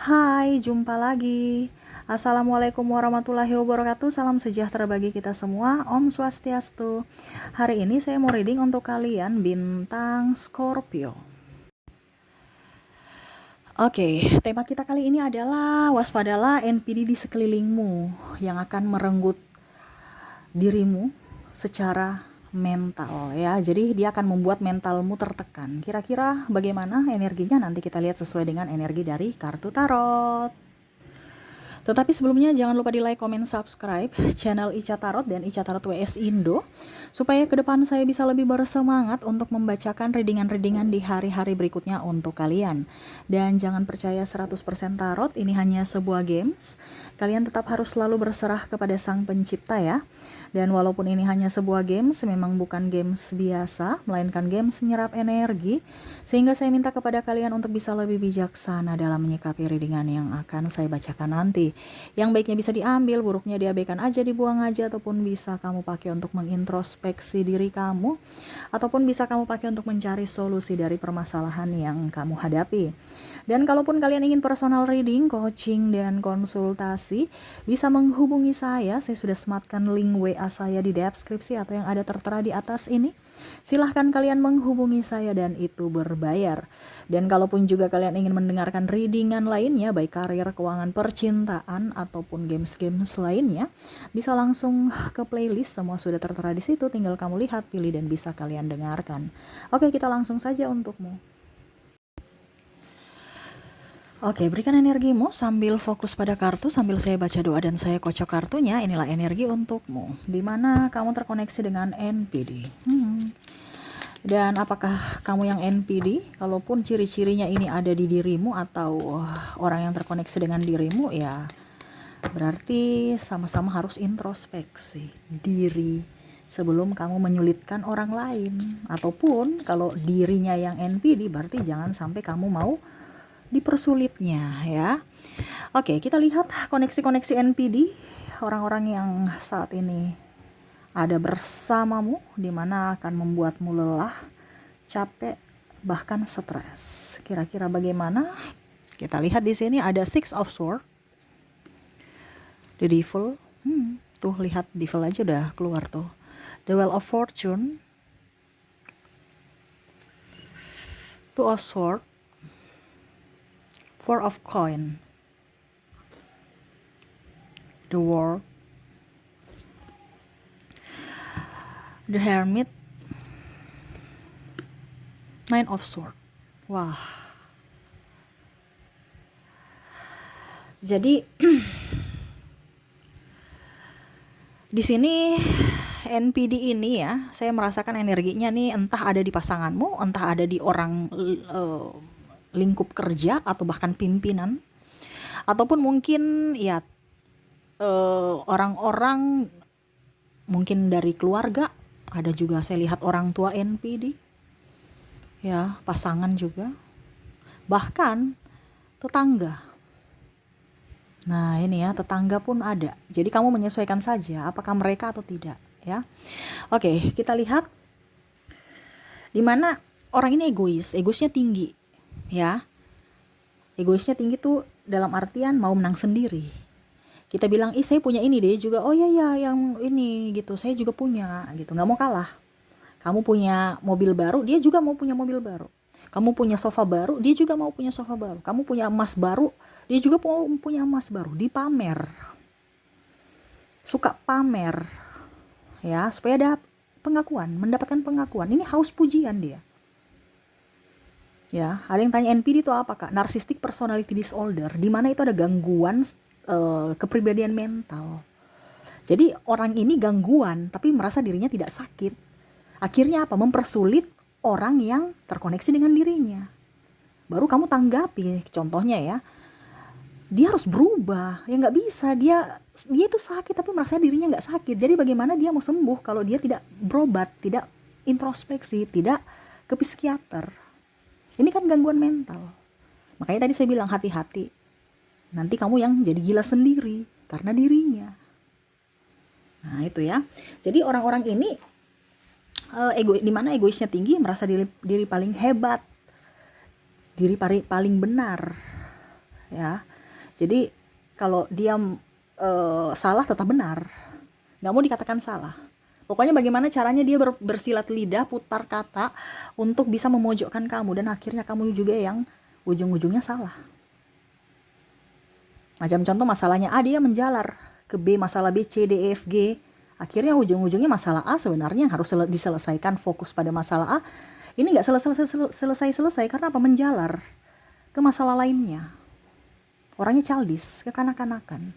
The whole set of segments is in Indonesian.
Hai, jumpa lagi. Assalamualaikum warahmatullahi wabarakatuh. Salam sejahtera bagi kita semua. Om Swastiastu. Hari ini saya mau reading untuk kalian bintang Scorpio. Oke, tema kita kali ini adalah waspadalah NPD di sekelilingmu yang akan merenggut dirimu secara mental ya. Jadi dia akan membuat mentalmu tertekan. Kira-kira bagaimana energinya? Nanti kita lihat sesuai dengan energi dari kartu tarot. Tetapi sebelumnya jangan lupa di like, comment, subscribe channel Ica Tarot dan Ica Tarot WS Indo supaya ke depan saya bisa lebih bersemangat untuk membacakan readingan-readingan di hari-hari berikutnya untuk kalian. Dan jangan percaya 100% tarot, ini hanya sebuah games. Kalian tetap harus selalu berserah kepada Sang Pencipta ya. Dan walaupun ini hanya sebuah games, memang bukan games biasa, melainkan games menyerap energi, sehingga saya minta kepada kalian untuk bisa lebih bijaksana dalam menyikapi readingan yang akan saya bacakan nanti. Yang baiknya bisa diambil, buruknya diabaikan aja, dibuang aja, ataupun bisa kamu pakai untuk mengintrospeksi diri kamu, ataupun bisa kamu pakai untuk mencari solusi dari permasalahan yang kamu hadapi. Dan kalaupun kalian ingin personal reading, coaching, dan konsultasi, bisa menghubungi saya sudah sematkan link WA saya di deskripsi atau yang ada tertera di atas ini. Silahkan kalian menghubungi saya dan itu berbayar. Dan kalaupun juga kalian ingin mendengarkan readingan lainnya, baik karir, keuangan, percintaan, ataupun games-games lainnya, bisa langsung ke playlist, semua sudah tertera di situ, tinggal kamu lihat, pilih, dan bisa kalian dengarkan. Oke, kita langsung saja untukmu. Oke, berikan energimu sambil fokus pada kartu, sambil saya baca doa dan saya kocok kartunya. Inilah energi untukmu, dimana kamu terkoneksi dengan NPD. Dan apakah kamu yang NPD? Kalaupun ciri-cirinya ini ada di dirimu atau orang yang terkoneksi dengan dirimu, ya berarti sama-sama harus introspeksi diri sebelum kamu menyulitkan orang lain. Ataupun kalau dirinya yang NPD, berarti jangan sampai kamu mau dipersulitnya ya. Oke, kita lihat koneksi-koneksi NPD, orang-orang yang saat ini ada bersamamu, dimana akan membuatmu lelah, capek, bahkan stres. Kira-kira bagaimana? Kita lihat di sini ada Six of Swords, The Devil. Tuh lihat, Devil aja udah keluar tuh. The Wheel of Fortune, Two of Swords, Four of Coin, The World, The Hermit, Nine of Swords. Wah. Jadi di sini NPD ini ya, saya merasakan energinya nih entah ada di pasanganmu, entah ada di orang lingkup kerja atau bahkan pimpinan, ataupun mungkin ya orang-orang mungkin dari keluarga, ada juga saya lihat orang tua NPD ya, pasangan juga, bahkan tetangga. Nah ini ya, tetangga pun ada. Jadi kamu menyesuaikan saja apakah mereka atau tidak ya. Oke, kita lihat dimana orang ini egoisnya tinggi ya. Egoisnya tinggi tuh dalam artian mau menang sendiri. Kita bilang, saya punya ini deh juga, oh iya ya yang ini gitu, saya juga punya gitu, nggak mau kalah. Kamu punya mobil baru, dia juga mau punya mobil baru. Kamu punya sofa baru, dia juga mau punya sofa baru. Kamu punya emas baru, dia juga mau punya emas baru. Dipamer, suka pamer ya, supaya ada pengakuan, mendapatkan pengakuan. Ini haus pujian dia ya. Ada yang tanya NPD itu apa kak? Narcissistic personality disorder, di mana itu ada gangguan kepribadian mental. Jadi orang ini gangguan tapi merasa dirinya tidak sakit. Akhirnya apa? Mempersulit orang yang terkoneksi dengan dirinya. Baru kamu tanggapi, contohnya ya, dia harus berubah, ya nggak bisa, dia itu sakit tapi merasa dirinya nggak sakit. Jadi bagaimana dia mau sembuh kalau dia tidak berobat, tidak introspeksi, tidak ke psikiater? Ini kan gangguan mental. Makanya tadi saya bilang hati-hati, nanti kamu yang jadi gila sendiri karena dirinya. Nah itu ya. Jadi orang-orang ini di mana egoisnya tinggi, merasa diri paling hebat, diri paling benar ya. Jadi kalau dia salah tetap benar, nggak mau dikatakan salah. Pokoknya bagaimana caranya dia bersilat lidah, putar kata untuk bisa memojokkan kamu, dan akhirnya kamu juga yang ujung-ujungnya salah. Macam contoh masalahnya A, dia menjalar ke B, masalah B, C, D, E, F, G. Akhirnya ujung-ujungnya masalah A sebenarnya yang harus diselesaikan, fokus pada masalah A. Ini nggak selesai karena apa? Menjalar ke masalah lainnya. Orangnya childish, kekanak-kanakan.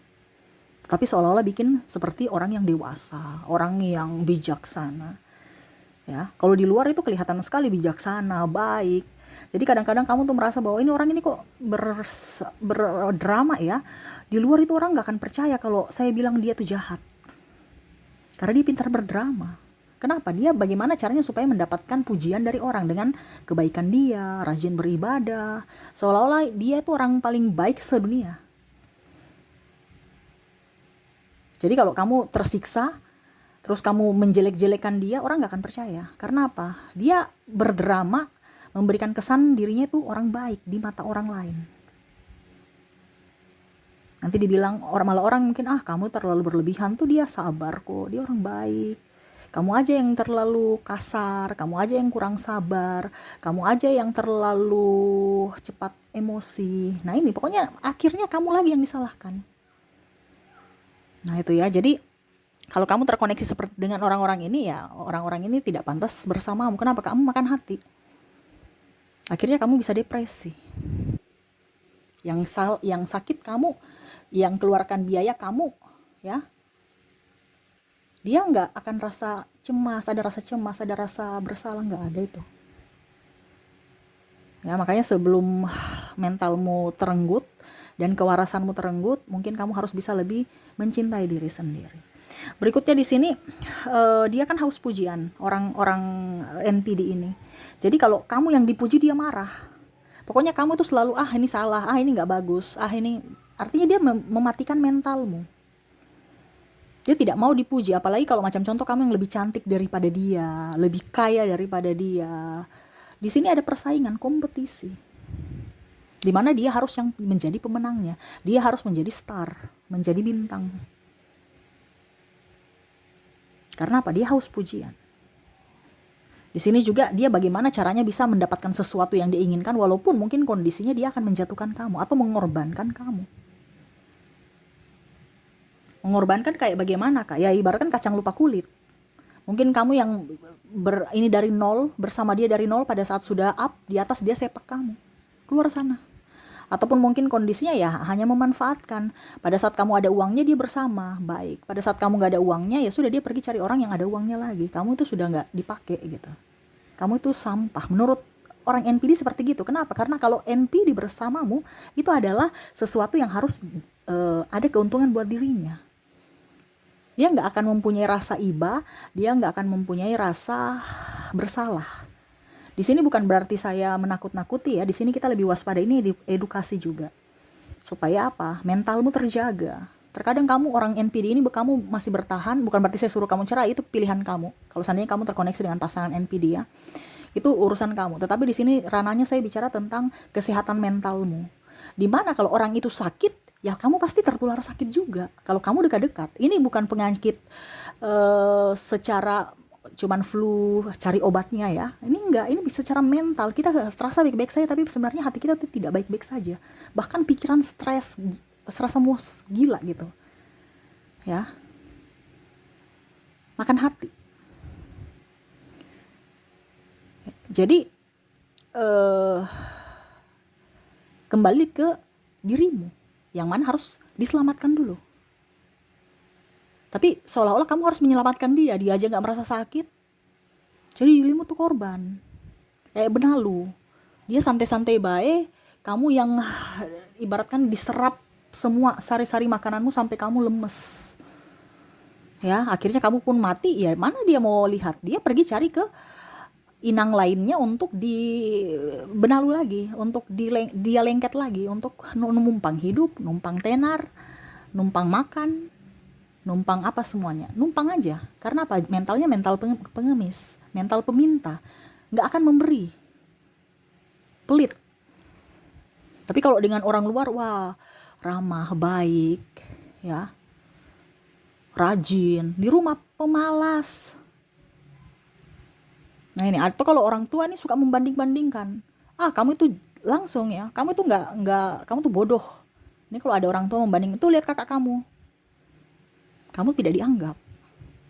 Tapi seolah-olah bikin seperti orang yang dewasa, orang yang bijaksana. Ya, kalau di luar itu kelihatan sekali bijaksana, baik. Jadi kadang-kadang kamu tuh merasa bahwa ini orang ini kok berdrama ya. Di luar itu orang nggak akan percaya kalau saya bilang dia tuh jahat. Karena dia pintar berdrama. Kenapa? Dia bagaimana caranya supaya mendapatkan pujian dari orang dengan kebaikan dia, rajin beribadah. Seolah-olah dia itu orang paling baik sedunia. Jadi kalau kamu tersiksa, terus kamu menjelek-jelekan dia, orang gak akan percaya. Karena apa? Dia berdrama, memberikan kesan dirinya itu orang baik di mata orang lain. Nanti dibilang malah orang mungkin, kamu terlalu berlebihan, tuh dia sabar kok, dia orang baik. Kamu aja yang terlalu kasar, kamu aja yang kurang sabar, kamu aja yang terlalu cepat emosi. Nah ini pokoknya akhirnya kamu lagi yang disalahkan. Nah itu ya, jadi kalau kamu terkoneksi seperti dengan orang-orang ini, ya orang-orang ini tidak pantas bersamamu. Kenapa? Kamu makan hati. Akhirnya kamu bisa depresi. Yang sakit kamu, yang keluarkan biaya kamu, ya. Dia nggak akan rasa cemas, ada rasa bersalah, nggak ada itu. Ya makanya sebelum mentalmu terenggut dan kewarasanmu terenggut, mungkin kamu harus bisa lebih mencintai diri sendiri. Berikutnya di sini dia kan haus pujian, orang-orang NPD ini. Jadi kalau kamu yang dipuji, dia marah. Pokoknya kamu tuh selalu ini salah, ini nggak bagus, ini artinya dia mematikan mentalmu. Dia tidak mau dipuji, apalagi kalau macam contoh kamu yang lebih cantik daripada dia, lebih kaya daripada dia. Di sini ada persaingan, kompetisi. Di mana dia harus yang menjadi pemenangnya. Dia harus menjadi star, menjadi bintang. Karena apa? Dia haus pujian. Di sini juga dia bagaimana caranya bisa mendapatkan sesuatu yang diinginkan, walaupun mungkin kondisinya dia akan menjatuhkan kamu atau mengorbankan kamu. Mengorbankan kayak bagaimana, Kak? Ya ibaratkan kacang lupa kulit. Mungkin kamu yang ini dari nol, bersama dia dari nol, pada saat sudah up, di atas dia sepak kamu. Keluar sana. Ataupun mungkin kondisinya ya hanya memanfaatkan. Pada saat kamu ada uangnya, dia bersama, baik. Pada saat kamu gak ada uangnya, ya sudah dia pergi cari orang yang ada uangnya lagi. Kamu itu sudah gak dipakai gitu. Kamu itu sampah. Menurut orang NPD seperti gitu. Kenapa? Karena kalau NPD bersamamu, itu adalah sesuatu yang harus ada keuntungan buat dirinya. Dia nggak akan mempunyai rasa iba, dia nggak akan mempunyai rasa bersalah. Di sini bukan berarti saya menakut-nakuti ya, di sini kita lebih waspada, ini edukasi juga. Supaya apa? Mentalmu terjaga. Terkadang kamu orang NPD ini, kamu masih bertahan, bukan berarti saya suruh kamu cerai, itu pilihan kamu. Kalau seandainya kamu terkoneksi dengan pasangan NPD ya, itu urusan kamu. Tetapi di sini ranahnya saya bicara tentang kesehatan mentalmu. Dimana kalau orang itu sakit, ya kamu pasti tertular sakit juga. Kalau kamu dekat-dekat, ini bukan penyakit secara cuman flu, cari obatnya ya. Ini enggak, ini bisa secara mental. Kita terasa baik-baik saja, tapi sebenarnya hati kita tuh tidak baik-baik saja. Bahkan pikiran stres, serasa mau gila gitu. Ya. Makan hati. Jadi kembali ke dirimu, yang mana harus diselamatkan dulu. Tapi seolah-olah kamu harus menyelamatkan dia aja gak merasa sakit. Jadi dirimu tuh korban. Kayak benalu. Dia santai-santai baik, kamu yang ibaratkan diserap semua sari-sari makananmu sampai kamu lemes. Ya, akhirnya kamu pun mati, ya mana dia mau lihat? Dia pergi cari ke inang lainnya untuk benalu lagi, untuk dia lengket lagi, untuk numpang hidup, numpang tenar, numpang makan, numpang apa semuanya, numpang aja. Karena apa? Mentalnya mental pengemis, mental peminta, nggak akan memberi, pelit. Tapi kalau dengan orang luar, wah ramah, baik, ya, rajin. Di rumah pemalas. Nah ini, atau kalau orang tua nih suka membanding-bandingkan. Ah, kamu itu langsung ya, kamu itu nggak, kamu tuh bodoh. Ini kalau ada orang tua membanding, itu lihat kakak kamu tidak dianggap.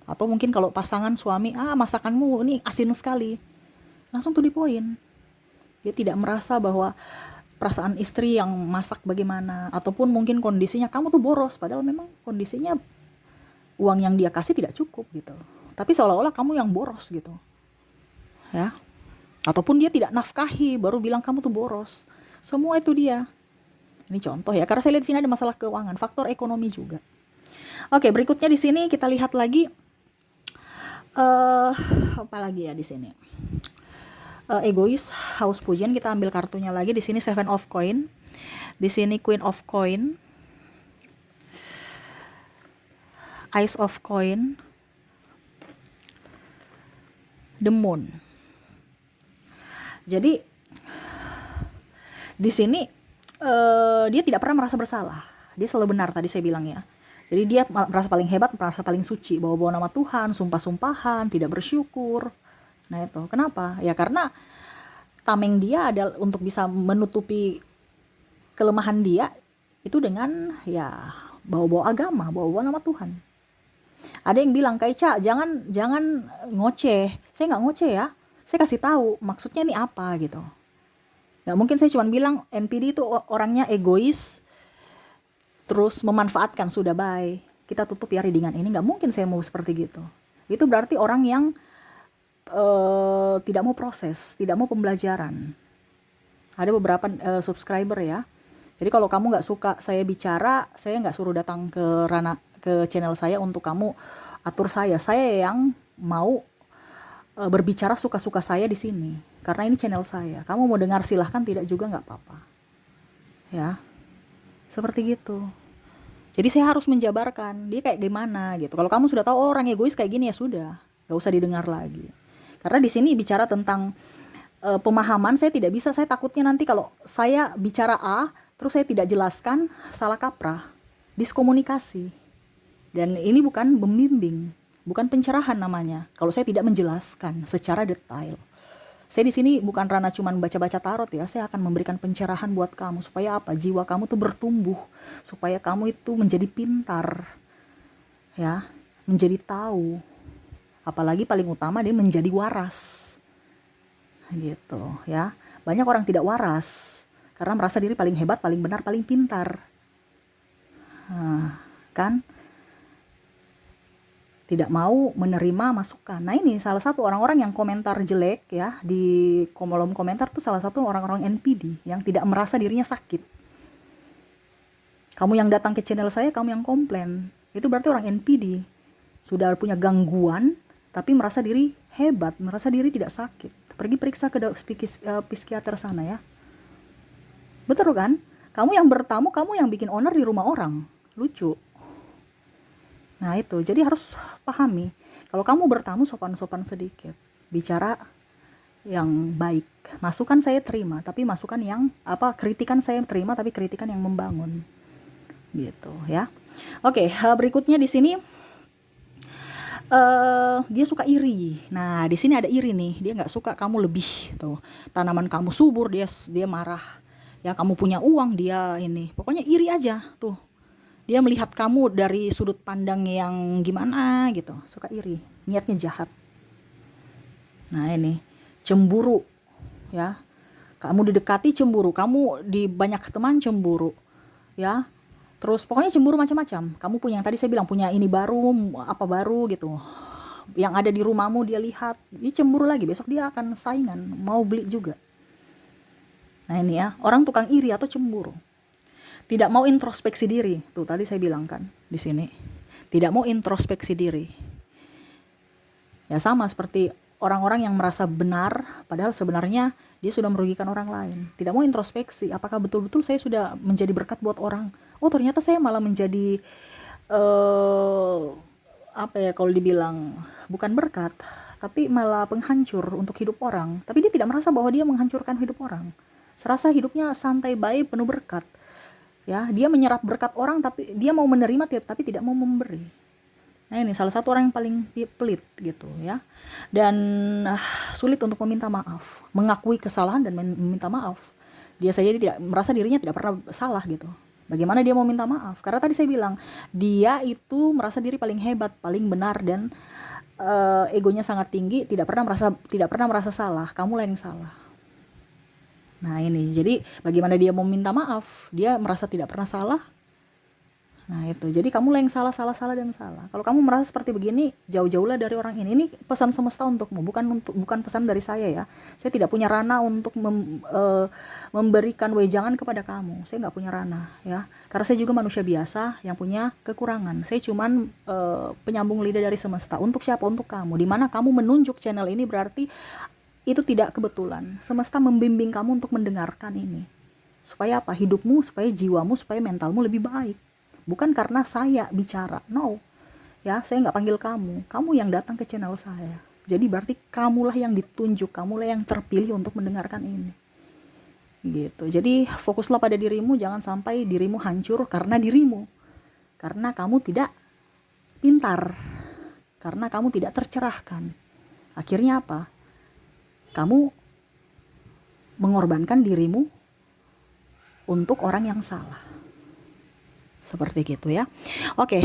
Atau mungkin kalau pasangan suami, ah masakanmu ini asin sekali. Langsung to the point. Dia tidak merasa bahwa perasaan istri yang masak bagaimana. Ataupun mungkin kondisinya, kamu tuh boros. Padahal memang kondisinya uang yang dia kasih tidak cukup gitu. Tapi seolah-olah kamu yang boros gitu. Ya. Ataupun dia tidak nafkahi, baru bilang kamu tuh boros. Semua itu dia. Ini contoh ya, karena saya lihat di sini ada masalah keuangan, faktor ekonomi juga. Oke, berikutnya di sini kita lihat lagi apa lagi ya di sini? Egois, haus pujian. Kita ambil kartunya lagi. Di sini Seven of Coin. Di sini Queen of Coin. Ace of Coin. The Moon. Jadi di sini dia tidak pernah merasa bersalah. Dia selalu benar, tadi saya bilang ya. Jadi dia merasa paling hebat, merasa paling suci, bawa-bawa nama Tuhan, sumpah-sumpahan, tidak bersyukur. Nah itu, kenapa? Ya karena tameng dia adalah untuk bisa menutupi kelemahan dia, itu dengan ya bawa-bawa agama, bawa-bawa nama Tuhan. Ada yang bilang, Kaica, jangan ngoceh. Saya nggak ngoceh ya, saya kasih tahu maksudnya ini apa gitu. Nggak mungkin saya cuma bilang NPD itu orangnya egois, terus memanfaatkan, sudah bye, kita tutup ya readingan ini. Nggak mungkin saya mau seperti gitu. Itu berarti orang yang tidak mau proses, tidak mau pembelajaran. Ada beberapa subscriber ya. Jadi kalau kamu nggak suka saya bicara, saya nggak suruh datang ke channel saya untuk kamu atur saya. Saya yang mau berbicara suka-suka saya di sini. Karena ini channel saya. Kamu mau dengar silahkan, tidak juga nggak apa-apa. Ya, seperti gitu. Jadi saya harus menjabarkan dia kayak gimana gitu. Kalau kamu sudah tahu orang egois kayak gini, ya sudah, nggak usah didengar lagi. Karena di sini bicara tentang pemahaman, saya tidak bisa, saya takutnya nanti kalau saya bicara A, terus saya tidak jelaskan, salah kaprah, diskomunikasi. Dan ini bukan membimbing, bukan pencerahan namanya. Kalau saya tidak menjelaskan secara detail. Saya di sini bukan ranah cuman baca-baca tarot ya, saya akan memberikan pencerahan buat kamu supaya apa? Jiwa kamu tuh bertumbuh, supaya kamu itu menjadi pintar. Ya, menjadi tahu. Apalagi paling utama dia menjadi waras. Gitu ya. Banyak orang tidak waras karena merasa diri paling hebat, paling benar, paling pintar. Nah, kan? Tidak mau menerima masukan. Nah ini salah satu orang-orang yang komentar jelek ya di kolom komentar tuh, salah satu orang-orang NPD yang tidak merasa dirinya sakit. Kamu yang datang ke channel saya, kamu yang komplain, itu berarti orang NPD. Sudah punya gangguan, tapi merasa diri hebat, merasa diri tidak sakit. Pergi periksa ke psikiater sana ya. Betul kan? Kamu yang bertamu, kamu yang bikin owner di rumah orang. Lucu. Nah itu, jadi harus pahami. Kalau kamu bertamu, sopan-sopan sedikit. Bicara yang baik. Masukan saya terima, tapi masukan yang kritikan saya terima, tapi kritikan yang membangun. Gitu ya. Oke, berikutnya di sini dia suka iri. Nah di sini ada iri nih, dia nggak suka kamu lebih tuh. Tanaman kamu subur, dia marah. Ya kamu punya uang, dia ini. Pokoknya iri aja tuh. Dia melihat kamu dari sudut pandang yang gimana gitu, suka iri, niatnya jahat. Nah ini, cemburu ya. Kamu didekati cemburu, kamu di banyak teman cemburu ya. Terus pokoknya cemburu macam-macam. Kamu punya, yang tadi saya bilang, punya ini baru, apa baru gitu. Yang ada di rumahmu dia lihat, dia cemburu lagi, besok dia akan saingan, mau beli juga. Nah ini ya, orang tukang iri atau cemburu. Tidak mau introspeksi diri. Tuh tadi saya bilang kan di sini. Tidak mau introspeksi diri. Ya sama seperti orang-orang yang merasa benar padahal sebenarnya dia sudah merugikan orang lain. Tidak mau introspeksi. Apakah betul-betul saya sudah menjadi berkat buat orang? Oh ternyata saya malah menjadi kalau dibilang bukan berkat, tapi malah penghancur untuk hidup orang. Tapi dia tidak merasa bahwa dia menghancurkan hidup orang. Serasa hidupnya santai, baik, penuh berkat. Ya, dia menyerap berkat orang tapi dia mau menerima tapi tidak mau memberi. Nah, ini salah satu orang yang paling pelit gitu ya. Dan sulit untuk meminta maaf, mengakui kesalahan dan meminta maaf. Dia saja tidak merasa dirinya tidak pernah salah gitu. Bagaimana dia mau minta maaf? Karena tadi saya bilang, dia itu merasa diri paling hebat, paling benar, dan egonya sangat tinggi, tidak pernah merasa salah. Kamulah yang salah. Nah, ini jadi bagaimana dia mau minta maaf? Dia merasa tidak pernah salah. Nah, itu. Jadi kamulah yang salah, salah, salah, dan salah. Kalau kamu merasa seperti begini, jauh-jauhlah dari orang ini. Ini pesan semesta untukmu, bukan pesan dari saya ya. Saya tidak punya ranah untuk memberikan wejangan kepada kamu. Saya nggak punya ranah ya. Karena saya juga manusia biasa yang punya kekurangan. Saya cuman penyambung lidah dari semesta. Untuk siapa? Untuk kamu. Dimana kamu menunjuk channel ini berarti itu tidak kebetulan. Semesta membimbing kamu untuk mendengarkan ini. Supaya apa? Hidupmu, supaya jiwamu, supaya mentalmu lebih baik. Bukan karena saya bicara, no. Ya, saya nggak panggil kamu. Kamu yang datang ke channel saya. Jadi berarti kamulah yang ditunjuk, kamulah yang terpilih untuk mendengarkan ini. Gitu. Jadi fokuslah pada dirimu, jangan sampai dirimu hancur karena dirimu. Karena kamu tidak pintar. Karena kamu tidak tercerahkan. Akhirnya apa? Kamu mengorbankan dirimu untuk orang yang salah. Seperti gitu ya. Oke,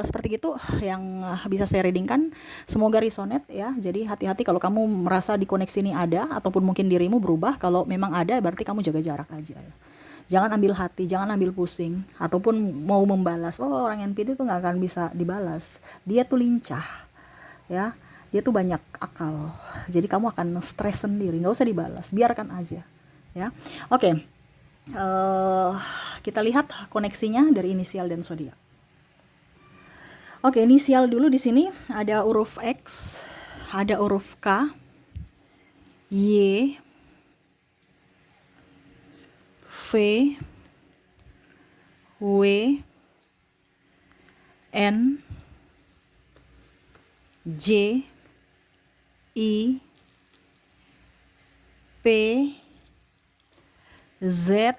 seperti gitu yang bisa saya readingkan. Semoga resonate ya. Jadi hati-hati kalau kamu merasa di koneksi ini ada, ataupun mungkin dirimu berubah. Kalau memang ada, berarti kamu jaga jarak aja ya. Jangan ambil hati, jangan ambil pusing, ataupun mau membalas. Oh, orang NPD itu nggak akan bisa dibalas. Dia tuh lincah ya. Dia tuh banyak akal. Jadi kamu akan stres sendiri. Nggak usah dibalas, biarkan aja ya. Oke. Kita lihat koneksinya dari inisial dan zodiak. Oke, inisial dulu di sini ada huruf X, ada huruf K, Y, V, W, N, J, I, P, Z,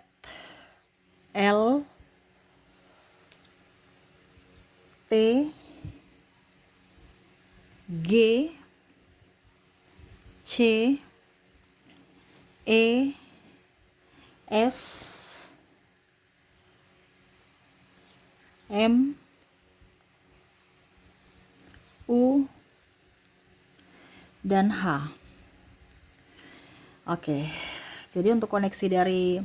L, T, G, C, E, S, M, U, dan H. Oke. Jadi untuk koneksi dari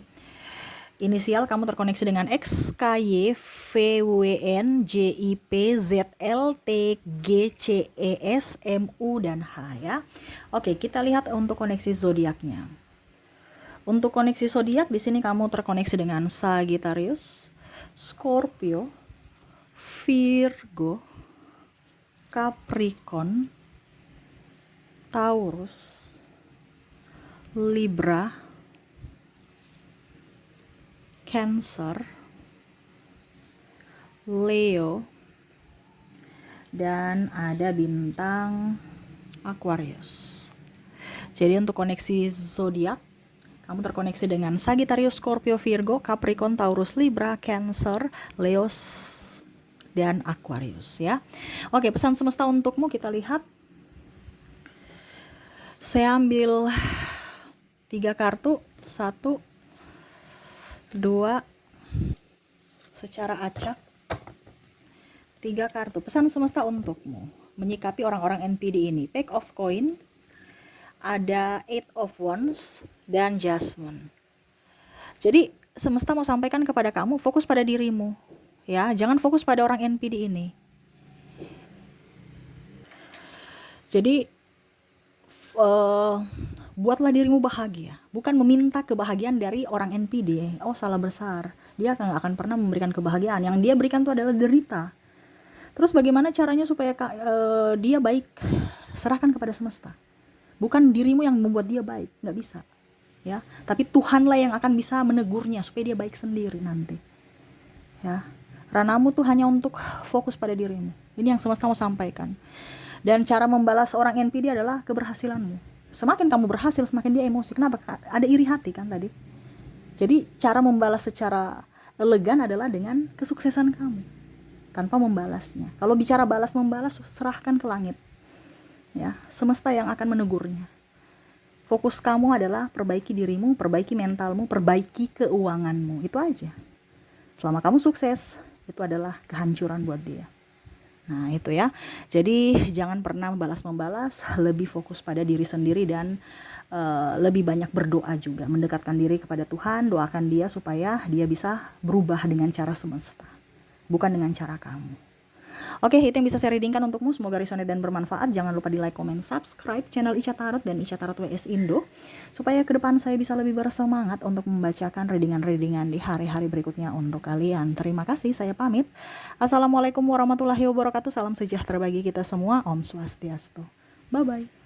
inisial, kamu terkoneksi dengan X, K, Y, V, W, N, J, I, P, Z, L, T, G, C, E, S, M, U, dan H ya. Oke, kita lihat untuk koneksi zodiaknya. Untuk koneksi zodiak di sini kamu terkoneksi dengan Sagittarius, Scorpio, Virgo, Capricorn, Taurus, Libra, Cancer, Leo, dan ada bintang Aquarius. Jadi untuk koneksi zodiak, kamu terkoneksi dengan Sagittarius, Scorpio, Virgo, Capricorn, Taurus, Libra, Cancer, Leo, dan Aquarius ya. Oke, pesan semesta untukmu kita lihat. Saya ambil 3 kartu, 1, 2, secara acak, 3 kartu. Pesan semesta untukmu menyikapi orang-orang NPD ini. Pack of Coin, ada 8 of Wands, dan Judgment. Jadi semesta mau sampaikan kepada kamu, fokus pada dirimu ya, jangan fokus pada orang NPD ini. Jadi buatlah dirimu bahagia, bukan meminta kebahagiaan dari orang NPD. Oh, salah besar. Dia nggak akan pernah memberikan kebahagiaan. Yang dia berikan itu adalah derita. Terus bagaimana caranya supaya dia baik? Serahkan kepada semesta. Bukan dirimu yang membuat dia baik, nggak bisa. Ya, tapi Tuhanlah yang akan bisa menegurnya supaya dia baik sendiri nanti. Ya, ranahmu tuh hanya untuk fokus pada dirimu. Ini yang semesta mau sampaikan. Dan cara membalas orang NPD adalah keberhasilanmu. Semakin kamu berhasil, semakin dia emosi. Kenapa? Ada iri hati kan tadi. Jadi cara membalas secara elegan adalah dengan kesuksesan kamu tanpa membalasnya. Kalau bicara balas-membalas, serahkan ke langit. Ya, semesta yang akan menegurnya. Fokus kamu adalah perbaiki dirimu, perbaiki mentalmu, perbaiki keuanganmu. Itu aja. Selama kamu sukses, itu adalah kehancuran buat dia. Nah, itu ya. Jadi jangan pernah membalas-membalas, lebih fokus pada diri sendiri dan lebih banyak berdoa juga, mendekatkan diri kepada Tuhan, doakan dia supaya dia bisa berubah dengan cara semesta, bukan dengan cara kamu. Oke, itu yang bisa saya readingkan untukmu. Semoga resonate dan bermanfaat. Jangan lupa di like, comment, subscribe channel Ica Tarot dan Ica Tarot WS Indo, supaya ke depan saya bisa lebih bersemangat untuk membacakan readingan-readingan di hari-hari berikutnya untuk kalian. Terima kasih, saya pamit. Assalamualaikum warahmatullahi wabarakatuh. Salam sejahtera bagi kita semua. Om Swastiastu. Bye-bye.